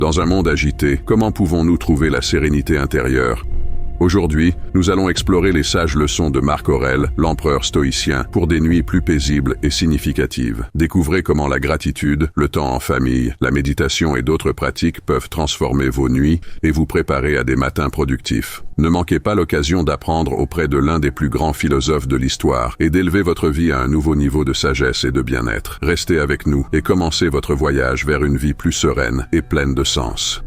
Dans un monde agité, comment pouvons-nous trouver la sérénité intérieure? Aujourd'hui, nous allons explorer les sages leçons de Marc Aurèle, l'empereur stoïcien, pour des nuits plus paisibles et significatives. Découvrez comment la gratitude, le temps en famille, la méditation et d'autres pratiques peuvent transformer vos nuits et vous préparer à des matins productifs. Ne manquez pas l'occasion d'apprendre auprès de l'un des plus grands philosophes de l'histoire et d'élever votre vie à un nouveau niveau de sagesse et de bien-être. Restez avec nous et commencez votre voyage vers une vie plus sereine et pleine de sens.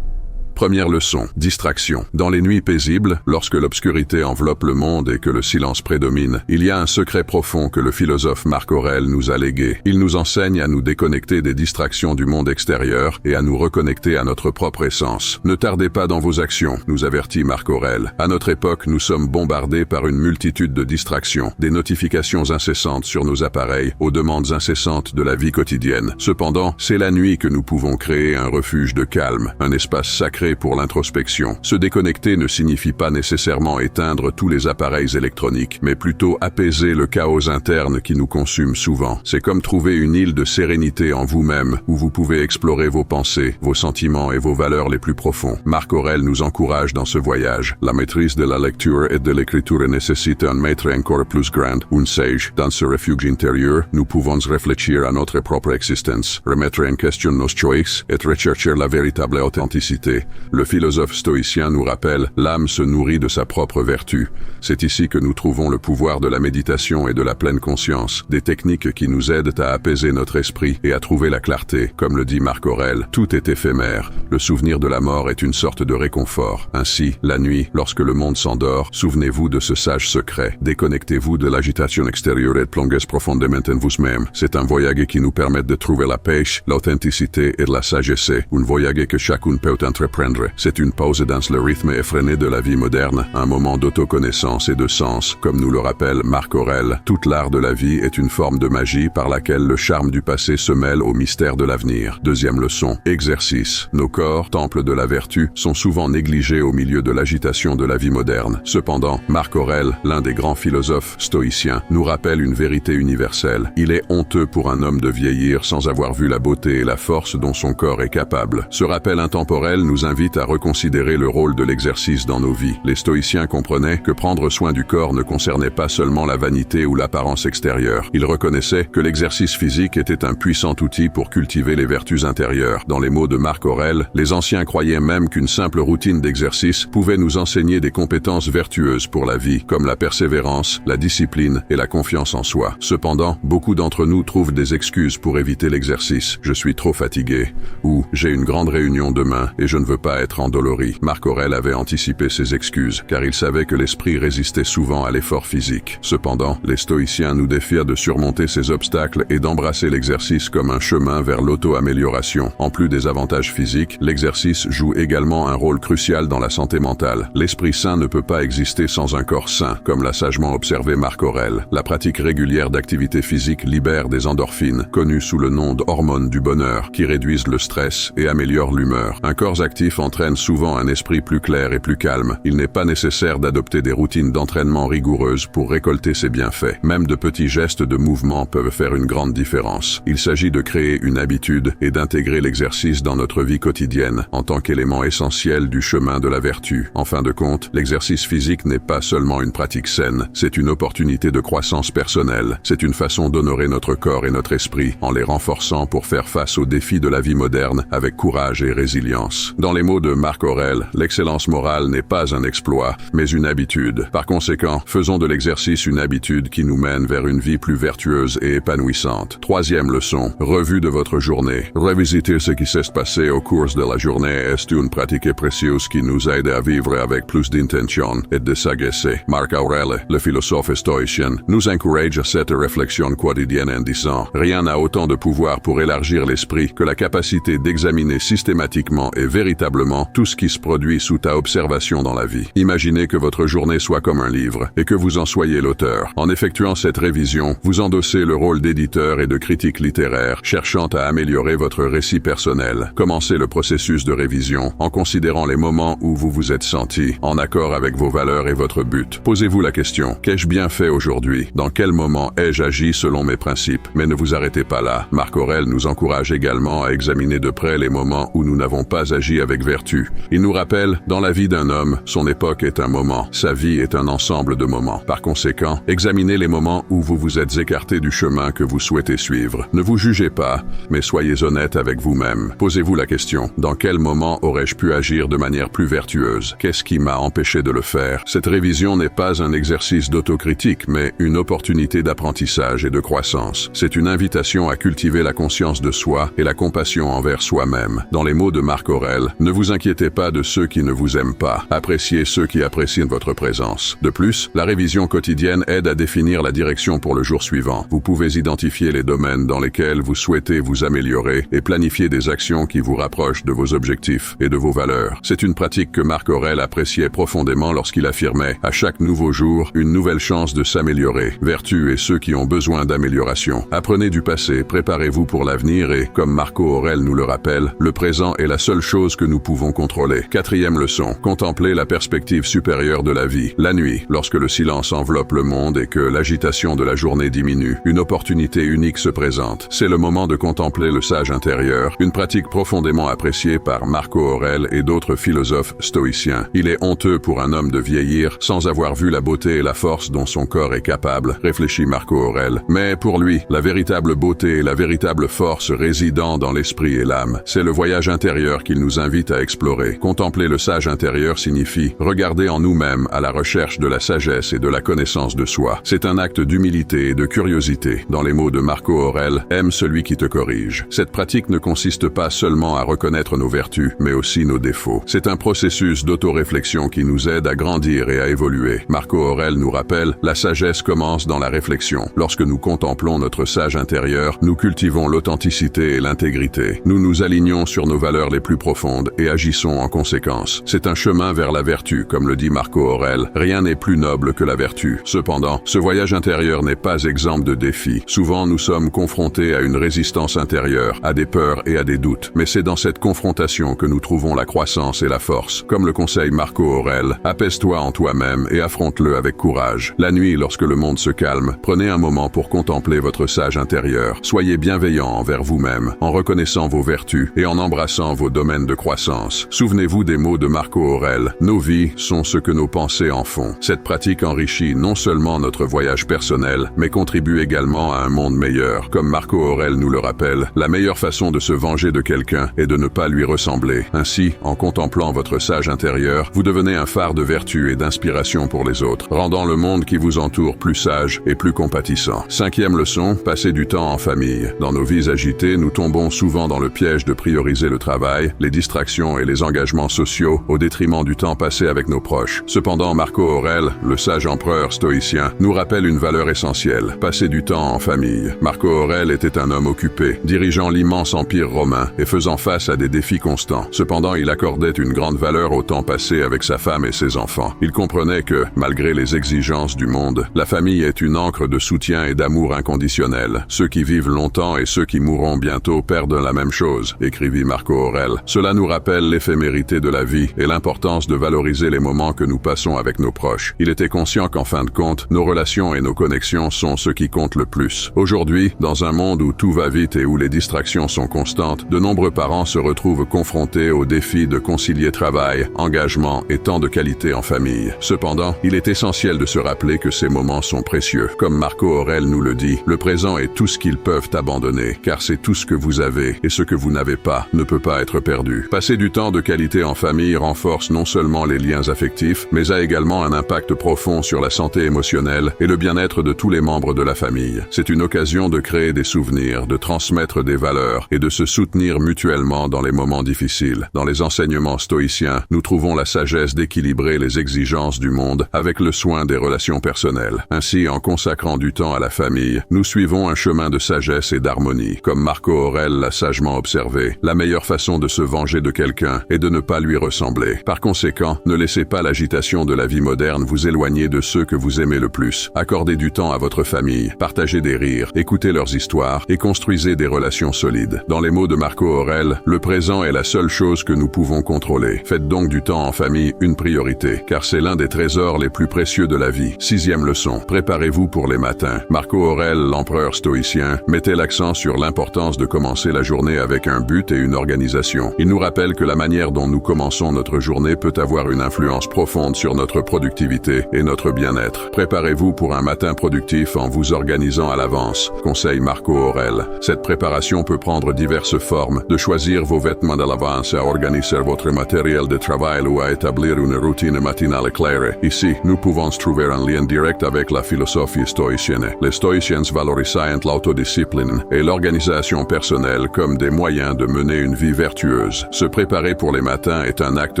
Première leçon, distraction. Dans les nuits paisibles, lorsque l'obscurité enveloppe le monde et que le silence prédomine, il y a un secret profond que le philosophe Marc Aurèle nous a légué. Il nous enseigne à nous déconnecter des distractions du monde extérieur et à nous reconnecter à notre propre essence. Ne tardez pas dans vos actions, nous avertit Marc Aurèle. À notre époque, nous sommes bombardés par une multitude de distractions, des notifications incessantes sur nos appareils, aux demandes incessantes de la vie quotidienne. Cependant, c'est la nuit que nous pouvons créer un refuge de calme, un espace sacré pour l'introspection. Se déconnecter ne signifie pas nécessairement éteindre tous les appareils électroniques, mais plutôt apaiser le chaos interne qui nous consume souvent. C'est comme trouver une île de sérénité en vous-même, où vous pouvez explorer vos pensées, vos sentiments et vos valeurs les plus profonds. Marc Aurèle nous encourage dans ce voyage. La maîtrise de la lecture et de l'écriture nécessite un maître encore plus grand, un sage. Dans ce refuge intérieur, nous pouvons réfléchir à notre propre existence, remettre en question nos choix et rechercher la véritable authenticité. Le philosophe stoïcien nous rappelle, l'âme se nourrit de sa propre vertu. C'est ici que nous trouvons le pouvoir de la méditation et de la pleine conscience, des techniques qui nous aident à apaiser notre esprit et à trouver la clarté. Comme le dit Marc Aurèle, tout est éphémère. Le souvenir de la mort est une sorte de réconfort. Ainsi, la nuit, lorsque le monde s'endort, souvenez-vous de ce sage secret. Déconnectez-vous de l'agitation extérieure et plongez profondément en vous-même. C'est un voyage qui nous permet de trouver la paix, l'authenticité et la sagesse. Un voyage que chacun peut entreprendre. C'est une pause dans le rythme effréné de la vie moderne, un moment d'autoconnaissance et de sens, comme nous le rappelle Marc Aurèle. Toute l'art de la vie est une forme de magie par laquelle le charme du passé se mêle au mystère de l'avenir. Deuxième leçon, exercice. Nos corps, temples de la vertu, sont souvent négligés au milieu de l'agitation de la vie moderne. Cependant, Marc Aurèle, l'un des grands philosophes stoïciens, nous rappelle une vérité universelle. Il est honteux pour un homme de vieillir sans avoir vu la beauté et la force dont son corps est capable. Ce rappel intemporel nous invite à reconsidérer le rôle de l'exercice dans nos vies. Les stoïciens comprenaient que prendre soin du corps ne concernait pas seulement la vanité ou l'apparence extérieure. Ils reconnaissaient que l'exercice physique était un puissant outil pour cultiver les vertus intérieures. Dans les mots de Marc Aurèle, les anciens croyaient même qu'une simple routine d'exercice pouvait nous enseigner des compétences vertueuses pour la vie, comme la persévérance, la discipline et la confiance en soi. Cependant, beaucoup d'entre nous trouvent des excuses pour éviter l'exercice. Je suis trop fatigué, ou j'ai une grande réunion demain et je ne veux pas être endolori. Marc Aurèle avait anticipé ces excuses, car il savait que l'esprit résistait souvent à l'effort physique. Cependant, les stoïciens nous défient de surmonter ces obstacles et d'embrasser l'exercice comme un chemin vers l'auto-amélioration. En plus des avantages physiques, l'exercice joue également un rôle crucial dans la santé mentale. L'esprit sain ne peut pas exister sans un corps sain, comme l'a sagement observé Marc Aurèle. La pratique régulière d'activité physique libère des endorphines, connues sous le nom d'hormones du bonheur, qui réduisent le stress et améliorent l'humeur. Un corps actif entraîne souvent un esprit plus clair et plus calme. Il n'est pas nécessaire d'adopter des routines d'entraînement rigoureuses pour récolter ces bienfaits. Même de petits gestes de mouvement peuvent faire une grande différence. Il s'agit de créer une habitude et d'intégrer l'exercice dans notre vie quotidienne en tant qu'élément essentiel du chemin de la vertu. En fin de compte, l'exercice physique n'est pas seulement une pratique saine, c'est une opportunité de croissance personnelle. C'est une façon d'honorer notre corps et notre esprit en les renforçant pour faire face aux défis de la vie moderne avec courage et résilience. Dans les mots de Marc Aurèle, l'excellence morale n'est pas un exploit, mais une habitude. Par conséquent, faisons de l'exercice une habitude qui nous mène vers une vie plus vertueuse et épanouissante. Troisième leçon, revue de votre journée. Revisiter ce qui s'est passé au cours de la journée est une pratique précieuse qui nous aide à vivre avec plus d'intention et de sagesse. Marc Aurèle, le philosophe stoïcien, nous encourage à cette réflexion quotidienne en disant « Rien n'a autant de pouvoir pour élargir l'esprit que la capacité d'examiner systématiquement et véritablement véritablement tout ce qui se produit sous ta observation dans la vie. Imaginez que votre journée soit comme un livre et que vous en soyez l'auteur. En effectuant cette révision, vous endossez le rôle d'éditeur et de critique littéraire, cherchant à améliorer votre récit personnel. Commencez le processus de révision en considérant les moments où vous vous êtes senti en accord avec vos valeurs et votre but. Posez-vous la question, qu'ai-je bien fait aujourd'hui? Dans quel moment ai-je agi selon mes principes? Mais ne vous arrêtez pas là. Marc Aurèle nous encourage également à examiner de près les moments où nous n'avons pas agi avec vertu. Il nous rappelle, dans la vie d'un homme, son époque est un moment, sa vie est un ensemble de moments. Par conséquent, examinez les moments où vous vous êtes écarté du chemin que vous souhaitez suivre. Ne vous jugez pas, mais soyez honnête avec vous-même. Posez-vous la question, dans quel moment aurais-je pu agir de manière plus vertueuse? Qu'est-ce qui m'a empêché de le faire? Cette révision n'est pas un exercice d'autocritique, mais une opportunité d'apprentissage et de croissance. C'est une invitation à cultiver la conscience de soi et la compassion envers soi-même. Dans les mots de Marc Aurèle, ne vous inquiétez pas de ceux qui ne vous aiment pas. Appréciez ceux qui apprécient votre présence. De plus, la révision quotidienne aide à définir la direction pour le jour suivant. Vous pouvez identifier les domaines dans lesquels vous souhaitez vous améliorer et planifier des actions qui vous rapprochent de vos objectifs et de vos valeurs. C'est une pratique que Marc Aurèle appréciait profondément lorsqu'il affirmait « À chaque nouveau jour, une nouvelle chance de s'améliorer. Vertu et ceux qui ont besoin d'amélioration. Apprenez du passé, préparez-vous pour l'avenir et, comme Marco Aurèle nous le rappelle, le présent est la seule chose que nous pouvons contrôler. » Quatrième leçon, contemplez la perspective supérieure de la vie. La nuit, lorsque le silence enveloppe le monde et que l'agitation de la journée diminue, une opportunité unique se présente. C'est le moment de contempler le sage intérieur, une pratique profondément appréciée par Marco Aurèle et d'autres philosophes stoïciens. Il est honteux pour un homme de vieillir sans avoir vu la beauté et la force dont son corps est capable, réfléchit Marco Aurèle. Mais pour lui, la véritable beauté et la véritable force résidant dans l'esprit et l'âme. C'est le voyage intérieur qu'il nous invite à explorer. Contempler le sage intérieur signifie regarder en nous-mêmes à la recherche de la sagesse et de la connaissance de soi. C'est un acte d'humilité et de curiosité. Dans les mots de Marco Aurèle, aime celui qui te corrige. Cette pratique ne consiste pas seulement à reconnaître nos vertus, mais aussi nos défauts. C'est un processus d'autoréflexion qui nous aide à grandir et à évoluer. Marco Aurèle nous rappelle, la sagesse commence dans la réflexion. Lorsque nous contemplons notre sage intérieur, nous cultivons l'authenticité et l'intégrité. Nous nous alignons sur nos valeurs les plus profondes et agissons en conséquence. C'est un chemin vers la vertu, comme le dit Marco Aurèle. Rien n'est plus noble que la vertu. Cependant, ce voyage intérieur n'est pas exempt de défis. Souvent, nous sommes confrontés à une résistance intérieure, à des peurs et à des doutes. Mais c'est dans cette confrontation que nous trouvons la croissance et la force. Comme le conseille Marco Aurèle, apaise-toi en toi-même et affronte-le avec courage. La nuit, lorsque le monde se calme, prenez un moment pour contempler votre sage intérieur. Soyez bienveillant envers vous-même, en reconnaissant vos vertus et en embrassant vos domaines de croissance. Souvenez-vous des mots de Marco Aurèle. Nos vies sont ce que nos pensées en font. Cette pratique enrichit non seulement notre voyage personnel, mais contribue également à un monde meilleur. Comme Marco Aurèle nous le rappelle, la meilleure façon de se venger de quelqu'un est de ne pas lui ressembler. Ainsi, en contemplant votre sage intérieur, vous devenez un phare de vertu et d'inspiration pour les autres, rendant le monde qui vous entoure plus sage et plus compatissant. Cinquième leçon, passez du temps en famille. Dans nos vies agitées, nous tombons souvent dans le piège de prioriser le travail, les distractions et les engagements sociaux au détriment du temps passé avec nos proches. Cependant, Marco Aurèle, le sage empereur stoïcien, nous rappelle une valeur essentielle, passer du temps en famille. Marco Aurèle était un homme occupé, dirigeant l'immense empire romain et faisant face à des défis constants. Cependant, il accordait une grande valeur au temps passé avec sa femme et ses enfants. Il comprenait que, malgré les exigences du monde, la famille est une ancre de soutien et d'amour inconditionnel. Ceux qui vivent longtemps et ceux qui mourront bientôt perdent la même chose, écrivit Marco Aurèle. Cela nous rappelle l'éphémérité de la vie et l'importance de valoriser les moments que nous passons avec nos proches. Il était conscient qu'en fin de compte, nos relations et nos connexions sont ce qui compte le plus. Aujourd'hui, dans un monde où tout va vite et où les distractions sont constantes, de nombreux parents se retrouvent confrontés au défi de concilier travail, engagement et temps de qualité en famille. Cependant, il est essentiel de se rappeler que ces moments sont précieux. Comme Marco Aurèle nous le dit, le présent est tout ce qu'ils peuvent abandonner, car c'est tout ce que vous avez et ce que vous n'avez pas ne peut pas être perdu. Passer du temps de qualité en famille renforce non seulement les liens affectifs, mais a également un impact profond sur la santé émotionnelle et le bien-être de tous les membres de la famille. C'est une occasion de créer des souvenirs, de transmettre des valeurs et de se soutenir mutuellement dans les moments difficiles. Dans les enseignements stoïciens, nous trouvons la sagesse d'équilibrer les exigences du monde avec le soin des relations personnelles. Ainsi, en consacrant du temps à la famille, nous suivons un chemin de sagesse et d'harmonie. Comme Marco Aurèle l'a sagement observé, la meilleure façon de se venger de quelqu'un et de ne pas lui ressembler. Par conséquent, ne laissez pas l'agitation de la vie moderne vous éloigner de ceux que vous aimez le plus. Accordez du temps à votre famille, partagez des rires, écoutez leurs histoires et construisez des relations solides. Dans les mots de Marco Aurèle, le présent est la seule chose que nous pouvons contrôler. Faites donc du temps en famille une priorité, car c'est l'un des trésors les plus précieux de la vie. 6e leçon. Préparez-vous pour les matins. Marco Aurèle, l'empereur stoïcien, mettait l'accent sur l'importance de commencer la journée avec un but et une organisation. Il nous rappelle que la manière dont nous commençons notre journée peut avoir une influence profonde sur notre productivité et notre bien-être. Préparez-vous pour un matin productif en vous organisant à l'avance. Conseil Marco Aurèle. Cette préparation peut prendre diverses formes, de choisir vos vêtements à l'avance à organiser votre matériel de travail ou à établir une routine matinale éclairée. Ici, nous pouvons trouver un lien direct avec la philosophie stoïcienne. Les stoïciens valorisent l'autodiscipline et l'organisation personnelle comme des moyens de mener une vie vertueuse. Se préparer pour les matins est un acte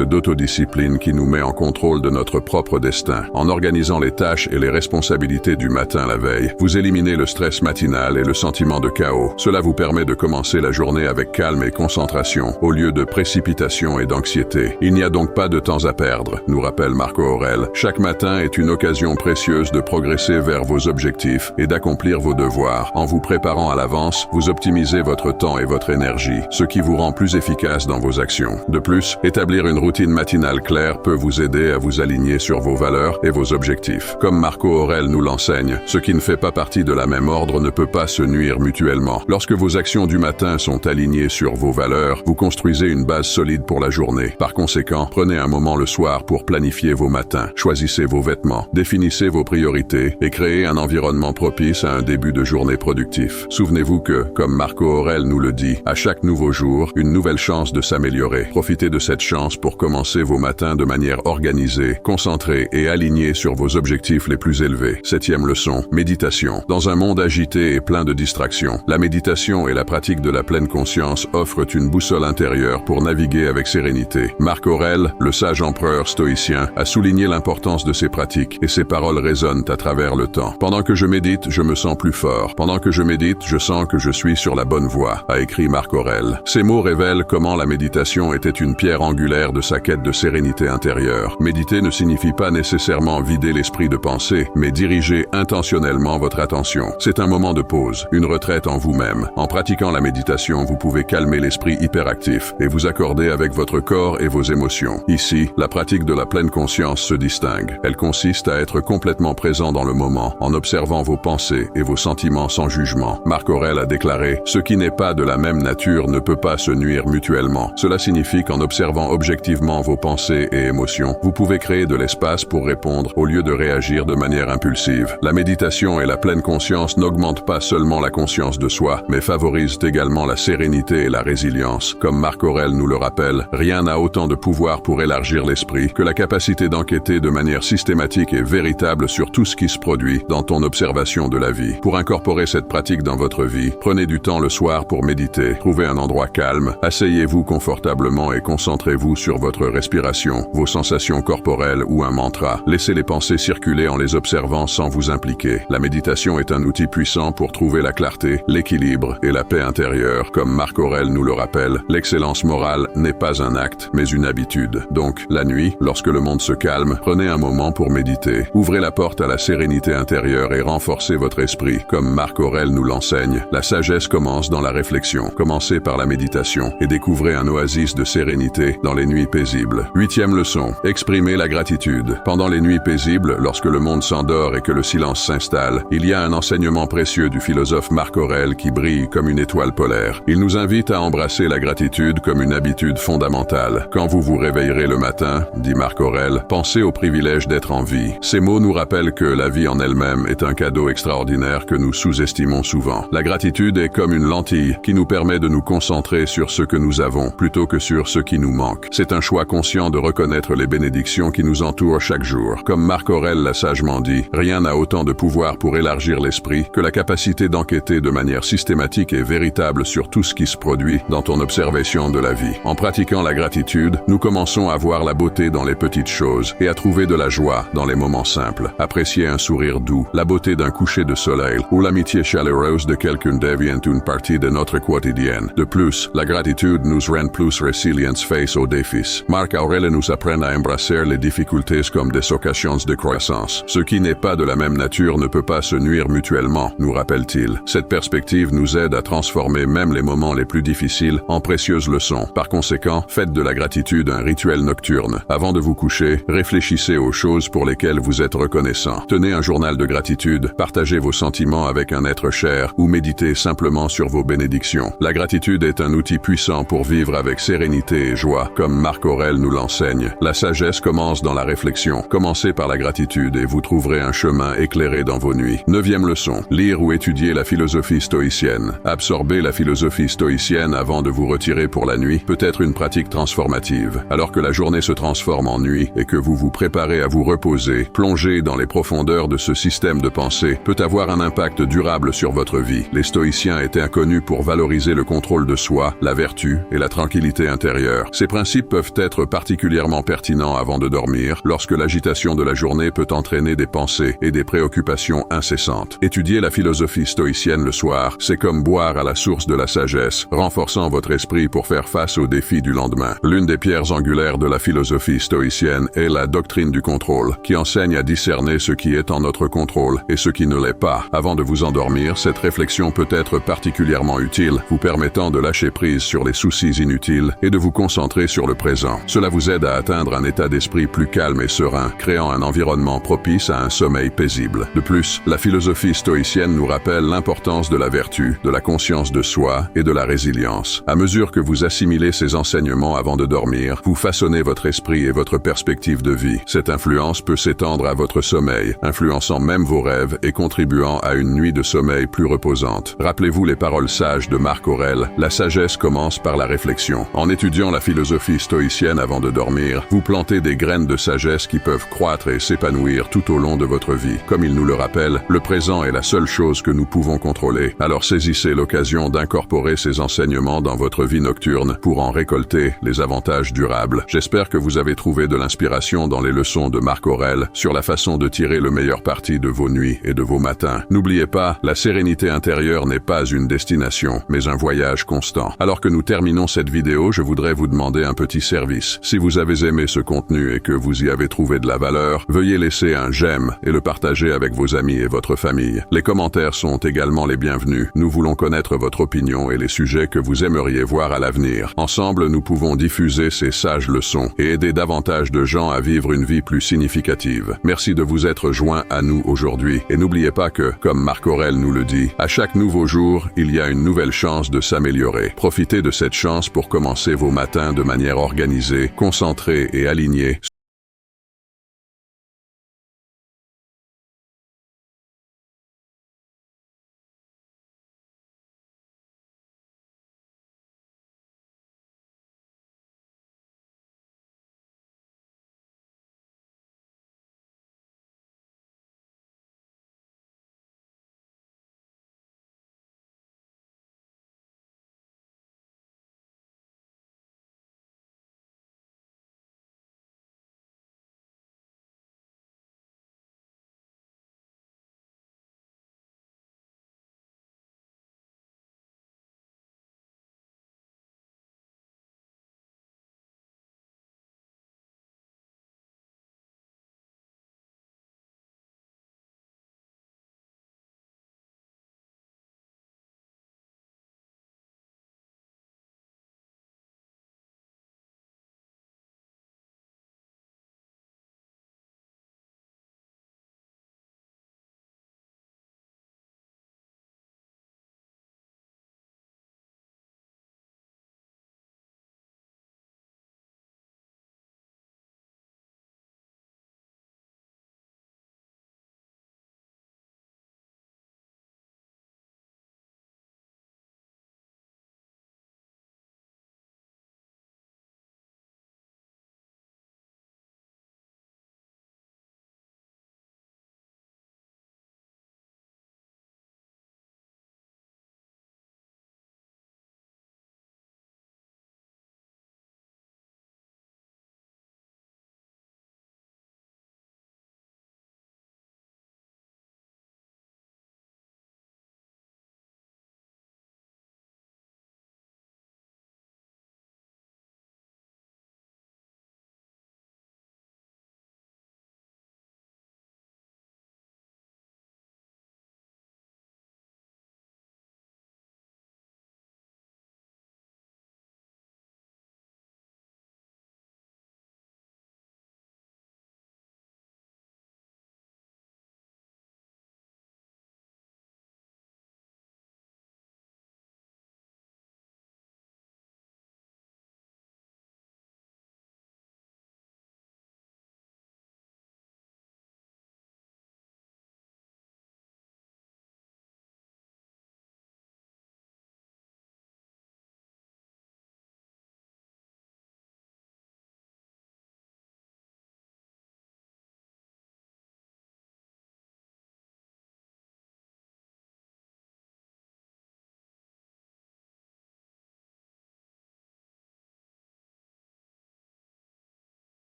d'autodiscipline qui nous met en contrôle de notre propre destin. En organisant les tâches et les responsabilités du matin la veille, vous éliminez le stress matinal et le sentiment de chaos. Cela vous permet de commencer la journée avec calme et concentration, au lieu de précipitation et d'anxiété. Il n'y a donc pas de temps à perdre, nous rappelle Marco Aurèle. Chaque matin est une occasion précieuse de progresser vers vos objectifs et d'accomplir vos devoirs. En vous préparant à l'avance, vous optimisez votre temps et votre énergie, ce qui vous rend plus efficace dans vos actions. De plus, établir une routine matinale claire peut vous aider à vous aligner sur vos valeurs et vos objectifs. Comme Marco Aurèle nous l'enseigne, ce qui ne fait pas partie de la même ordre ne peut pas se nuire mutuellement. Lorsque vos actions du matin sont alignées sur vos valeurs, vous construisez une base solide pour la journée. Par conséquent, prenez un moment le soir pour planifier vos matins. Choisissez vos vêtements, définissez vos priorités et créez un environnement propice à un début de journée productif. Souvenez-vous que, comme Marco Aurèle nous le dit, à chaque nouveau jour, une nouvelle chance de s'améliorer. Profitez de cette chance pour commencer vos matins de manière organisée, concentrée et alignée sur vos objectifs les plus élevés. 7e leçon. Méditation. Dans un monde agité et plein de distractions, la méditation et la pratique de la pleine conscience offrent une boussole intérieure pour naviguer avec sérénité. Marc Aurèle, le sage empereur stoïcien, a souligné l'importance de ces pratiques et ses paroles résonnent à travers le temps. Pendant que je médite, je me sens plus fort. Pendant que je médite, je sens que je suis sur la bonne voie, a écrit Marc Aurèle. Ces mots révèlent comment la méditation était une pierre angulaire de sa quête de sérénité intérieure. Méditer ne signifie pas nécessairement vider l'esprit de pensée, mais diriger intentionnellement votre attention. C'est un moment de pause, une retraite en vous-même. En pratiquant la méditation, vous pouvez calmer l'esprit hyperactif et vous accorder avec votre corps et vos émotions. Ici, la pratique de la pleine conscience se distingue. Elle consiste à être complètement présent dans le moment, en observant vos pensées et vos sentiments sans jugement. Marc Aurèle a déclaré « Ce qui n'est pas de la même nature ne peut pas se nuire mutuellement ». Cela signifie qu'en observant objectivement vos pensées et émotions, vous pouvez créer de l'espace pour répondre au lieu de réagir de manière impulsive. La méditation et la pleine conscience n'augmentent pas seulement la conscience de soi, mais favorisent également la sérénité et la résilience. Comme Marc Aurèle nous le rappelle, rien n'a autant de pouvoir pour élargir l'esprit que la capacité d'enquêter de manière systématique et véritable sur tout ce qui se produit dans ton observation de la vie. Pour incorporer cette pratique dans votre vie, prenez du temps le soir pour méditer. Trouvez un endroit calme, asseyez-vous confortablement et concentrez-vous sur votre respiration, vos sensations corporelles ou un mantra. Laissez les pensées circuler en les observant sans vous impliquer. La méditation est un outil puissant pour trouver la clarté, l'équilibre et la paix intérieure. Comme Marc Aurèle nous le rappelle, l'excellence morale n'est pas un acte, mais une habitude. Donc, la nuit, lorsque le monde se calme, prenez un moment pour méditer. Ouvrez la porte à la sérénité intérieure et renforcez votre esprit. Comme Marc Aurèle nous l'enseigne, la sagesse commence dans la réflexion. Commencez par la méditation et découvrez un oasis de sérénité dans les nuits paisibles. 8e leçon. Exprimez la gratitude. Pendant les nuits paisibles, lorsque le monde s'endort et que le silence s'installe, il y a un enseignement précieux du philosophe Marc Aurèle qui brille comme une étoile polaire. Il nous invite à embrasser la gratitude comme une habitude fondamentale. Quand vous vous réveillerez le matin, dit Marc Aurèle, pensez au privilège d'être en vie. Ces mots nous rappellent que la vie en elle-même est un cadeau extraordinaire que nous sous-estimons souvent. La gratitude est comme une lentille qui nous permet de nous concentrer sur ce que nous avons plutôt que sur ce qui nous manque. C'est un choix conscient de reconnaître les bénédictions qui nous entourent chaque jour. Comme Marc Aurèle l'a sagement dit, rien n'a autant de pouvoir pour élargir l'esprit que la capacité d'enquêter de manière systématique et véritable sur tout ce qui se produit dans ton observation de la vie. En pratiquant la gratitude, nous commençons à voir la beauté dans les petites choses et à trouver de la joie dans les moments simples. Apprécier un sourire doux, la beauté d'un coucher de soleil ou l'amitié chaleureuse de quelqu'un devient une partie de notre quotidienne. De plus, la gratitude nous rend plus plus résilients face aux défis. Marc Aurèle nous apprend à embrasser les difficultés comme des occasions de croissance. Ce qui n'est pas de la même nature ne peut pas se nuire mutuellement, nous rappelle-t-il. Cette perspective nous aide à transformer même les moments les plus difficiles en précieuses leçons. Par conséquent, faites de la gratitude un rituel nocturne. Avant de vous coucher, réfléchissez aux choses pour lesquelles vous êtes reconnaissant. Tenez un journal de gratitude, partagez vos sentiments avec un être cher ou méditez simplement sur vos bénédictions. La gratitude est un outil puissant pour vivre avec sérénité et joie, comme Marc Aurèle nous l'enseigne. La sagesse commence dans la réflexion. Commencez par la gratitude et vous trouverez un chemin éclairé dans vos nuits. 9e leçon. Lire ou étudier la philosophie stoïcienne. Absorber la philosophie stoïcienne avant de vous retirer pour la nuit peut être une pratique transformative. Alors que la journée se transforme en nuit et que vous vous préparez à vous reposer, plonger dans les profondeurs de ce système de pensée peut avoir un impact durable sur votre vie. Les stoïciens étaient connus pour valoriser le contrôle de soi, la vertu et la tranquillité intérieure. Ces principes peuvent être particulièrement pertinents avant de dormir, lorsque l'agitation de la journée peut entraîner des pensées et des préoccupations incessantes. Étudier la philosophie stoïcienne le soir, c'est comme boire à la source de la sagesse, renforçant votre esprit pour faire face aux défis du lendemain. L'une des pierres angulaires de la philosophie stoïcienne est la doctrine du contrôle, qui enseigne à discerner ce qui est en notre contrôle et ce qui ne l'est pas. Avant de vous endormir, cette réflexion peut être particulièrement utile, vous permettant de lâcher prise sur les soucis inutiles et de vous concentrer sur le présent. Cela vous aide à atteindre un état d'esprit plus calme et serein, créant un environnement propice à un sommeil paisible. De plus, la philosophie stoïcienne nous rappelle l'importance de la vertu, de la conscience de soi et de la résilience. À mesure que vous assimilez ces enseignements avant de dormir, vous façonnez votre esprit et votre perspective de vie. Cette influence peut s'étendre à votre sommeil, influençant même vos rêves et contribuant à une nuit de sommeil plus reposante. Rappelez-vous les paroles sages de Marc Aurèle, la sagesse commence par la réflexion. En étudiant la philosophie stoïcienne avant de dormir, vous plantez des graines de sagesse qui peuvent croître et s'épanouir tout au long de votre vie. Comme il nous le rappelle, le présent est la seule chose que nous pouvons contrôler. Alors saisissez l'occasion d'incorporer ces enseignements dans votre vie nocturne pour en récolter les avantages durables. J'espère que vous avez trouvé de l'inspiration dans les leçons de Marc Aurèle sur la façon de tirer le meilleur parti de vos nuits et de vos matins. N'oubliez pas, la sérénité intérieure n'est pas une destination, mais un voyage constant. Alors que nous terminons cette vidéo, je voudrais vous demander un petit service. Si vous avez aimé ce contenu et que vous y avez trouvé de la valeur, veuillez laisser un j'aime et le partager avec vos amis et votre famille. Les commentaires sont également les bienvenus. Nous voulons connaître votre opinion et les sujets que vous aimeriez voir à l'avenir. Ensemble, nous pouvons diffuser ces sages leçons et aider davantage de gens à vivre une vie plus significative. Merci de vous être joints à nous aujourd'hui et n'oubliez pas que, comme Marc Aurèle nous le dit, à chaque nouveau jour, il y a une nouvelle chance de s'améliorer. Profitez de cette chance pour commencer vos matins de manière organisée, concentrée et alignée